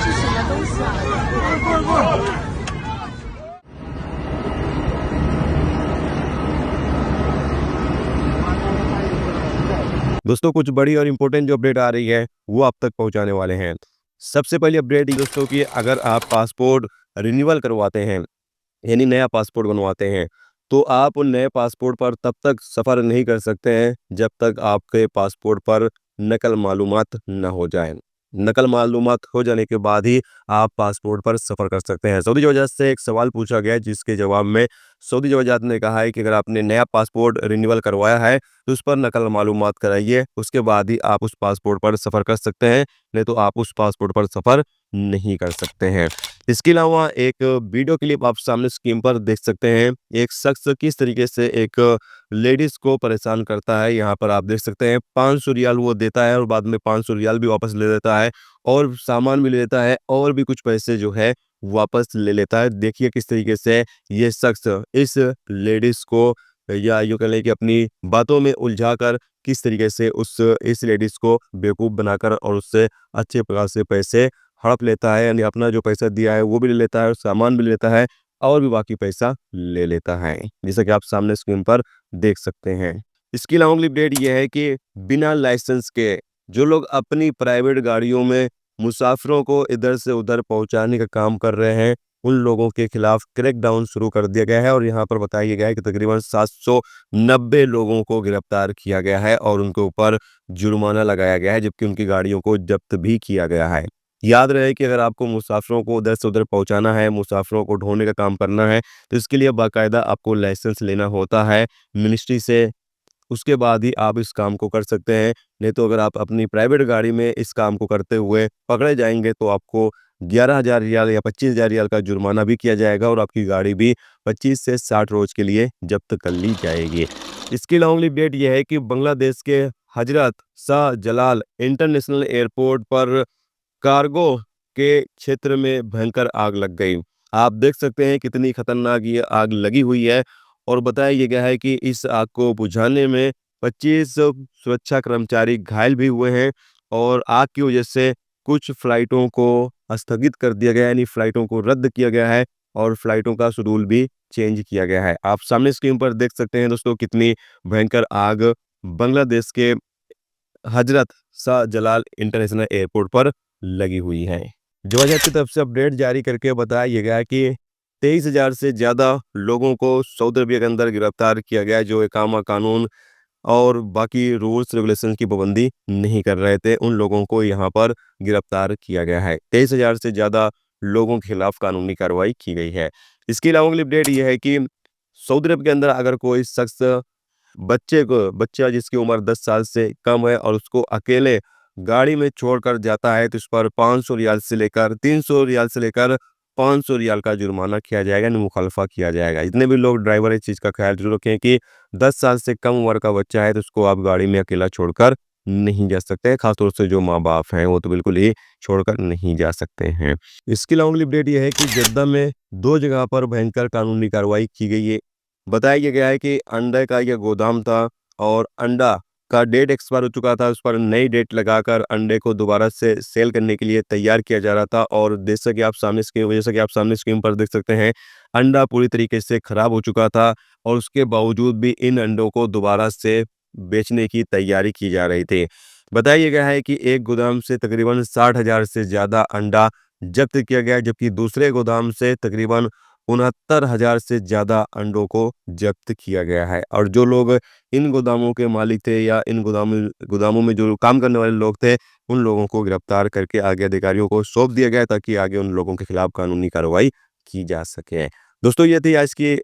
是什么东西啊？ दोस्तों कुछ बड़ी और इम्पोर्टेंट जो अपडेट आ रही है वो आप तक पहुंचाने वाले हैं। सबसे पहली अपडेट दोस्तों की, अगर आप पासपोर्ट रिन्यूअल करवाते हैं यानी नया पासपोर्ट बनवाते हैं तो आप उन नए पासपोर्ट पर तब तक सफ़र नहीं कर सकते हैं जब तक आपके पासपोर्ट पर नकल मालूमात न हो जाए। नकल मालूमात हो जाने के बाद ही आप पासपोर्ट पर सफ़र कर सकते हैं। सऊदी वजाहत से एक सवाल पूछा गया जिसके जवाब में सऊदी वजाहत ने कहा है कि अगर आपने नया पासपोर्ट रिन्यूअल करवाया है तो उस पर नकल मालूमात कराइए, उसके बाद ही आप उस पासपोर्ट पर सफ़र कर सकते हैं, नहीं तो आप उस पासपोर्ट पर सफ़र नहीं कर सकते हैं। इसके अलावा एक वीडियो क्लिप आप सामने स्क्रीन पर देख सकते हैं। एक शख्स किस तरीके से एक लेडीज़ को परेशान करता है। यहाँ पर आप देख सकते हैं 500 रियाल वो देता है और बाद में 500 रियाल भी वापस ले लेता है और सामान भी ले लेता है और भी कुछ पैसे जो है वापस ले लेता है। देखिए किस तरीके से ये शख्स इस लेडीज़ को या यूँ कह लें कि अपनी बातों में उलझाकर किस तरीके से इस लेडीज़ को बेवकूफ़ बनाकर और उससे अच्छे प्रकार से पैसे हड़प लेता है, यानी अपना जो पैसा दिया है वो भी ले लेता है और सामान भी ले लेता है और भी बाकी पैसा ले लेता है, जैसा कि आप सामने स्क्रीन पर देख सकते हैं। इसकी अलावा अगली अपडेट ये है कि बिना लाइसेंस के जो लोग अपनी प्राइवेट गाड़ियों में मुसाफिरों को इधर से उधर पहुंचाने का काम कर रहे हैं उन लोगों के खिलाफ क्रैकडाउन शुरू कर दिया गया है और यहाँ पर बताया गया है कि तकरीबन 790 लोगों को गिरफ्तार किया गया है और उनके ऊपर जुर्माना लगाया गया है, जबकि उनकी गाड़ियों को जब्त भी किया गया है। याद रहे कि अगर आपको मुसाफिरों को उधर से उधर पहुंचाना है, मुसाफिरों को ढोने का काम करना है, तो इसके लिए बाकायदा आपको लाइसेंस लेना होता है मिनिस्ट्री से, उसके बाद ही आप इस काम को कर सकते हैं। नहीं तो अगर आप अपनी प्राइवेट गाड़ी में इस काम को करते हुए पकड़े जाएंगे तो आपको 11,000 रियाल या 25,000 रियाल का जुर्माना भी किया जाएगा और आपकी गाड़ी भी 25 से 60 रोज के लिए जब्त कर ली जाएगी। इसके अलावा अगली अपडेट यह है कि बांग्लादेश के हजरत शाह जलाल इंटरनेशनल एयरपोर्ट पर कार्गो के क्षेत्र में भयंकर आग लग गई। आप देख सकते हैं कितनी खतरनाक ये आग लगी हुई है और बताया ये गया है कि इस आग को बुझाने में 25 सुरक्षा कर्मचारी घायल भी हुए हैं और आग की वजह से कुछ फ्लाइटों को स्थगित कर दिया गया है, यानी फ्लाइटों को रद्द किया गया है और फ्लाइटों का शेड्यूल भी चेंज किया गया है। आप सामने स्क्रीन पर देख सकते हैं दोस्तों कितनी भयंकर आग बांग्लादेश के हजरत शाह जलाल इंटरनेशनल एयरपोर्ट पर लगी हुई है। वजाहत की तरफ से अपडेट जारी करके बताया गया कि 23,000 से ज़्यादा लोगों को सऊदी अरबिया के अंदर गिरफ्तार किया गया जो इकामा कानून और बाकी रूल्स रेगुलेशन की पाबंदी नहीं कर रहे थे, उन लोगों को यहाँ पर गिरफ्तार किया गया है। 23,000 से ज़्यादा लोगों के खिलाफ कानूनी कार्रवाई की गई है। इसके अलावा अगली अपडेट यह है कि सऊदी अरब के अंदर अगर कोई शख्स बच्चा जिसकी उम्र 10 साल से कम है और उसको अकेले गाड़ी में छोड़कर जाता है तो इस पर 500 रियाल से लेकर 300 रियाल से लेकर 500 रियाल का जुर्माना किया जाएगा, यानी मुखालफा किया जाएगा। जितने भी लोग ड्राइवर इस चीज़ का ख्याल जरूर रखें कि 10 साल से कम उम्र का बच्चा है तो उसको आप गाड़ी में अकेला छोड़कर नहीं जा सकते, खासतौर से जो माँ बाप हैं वो तो बिल्कुल ही छोड़कर नहीं जा सकते हैं। इसके अलावा अगली अपडेट यह है कि जद्दा में 2 जगह पर भयंकर कानूनी कार्रवाई की गई है। बताया गया है कि अंडे का यह गोदाम था और अंडा का डेट एक्सपायर हो चुका था, उस पर नई डेट लगाकर अंडे को दोबारा से सेल करने के लिए तैयार किया जा रहा था और जैसा कि आप सामने स्क्रीन पर देख सकते हैं अंडा पूरी तरीके से खराब हो चुका था और उसके बावजूद भी इन अंडों को दोबारा से बेचने की तैयारी की जा रही थी। बताया गया है कि एक गोदाम से तकरीबन 60,000 से ज़्यादा अंडा जब्त किया गया, जबकि दूसरे गोदाम से तकरीबन 69,000 से ज़्यादा अंडों को जब्त किया गया है। और जो लोग इन गोदामों के मालिक थे या इन गोदामों में जो काम करने वाले लोग थे उन लोगों को गिरफ्तार करके आगे अधिकारियों को सौंप दिया गया ताकि आगे उन लोगों के खिलाफ कानूनी कार्रवाई की जा सके। दोस्तों ये थी आज की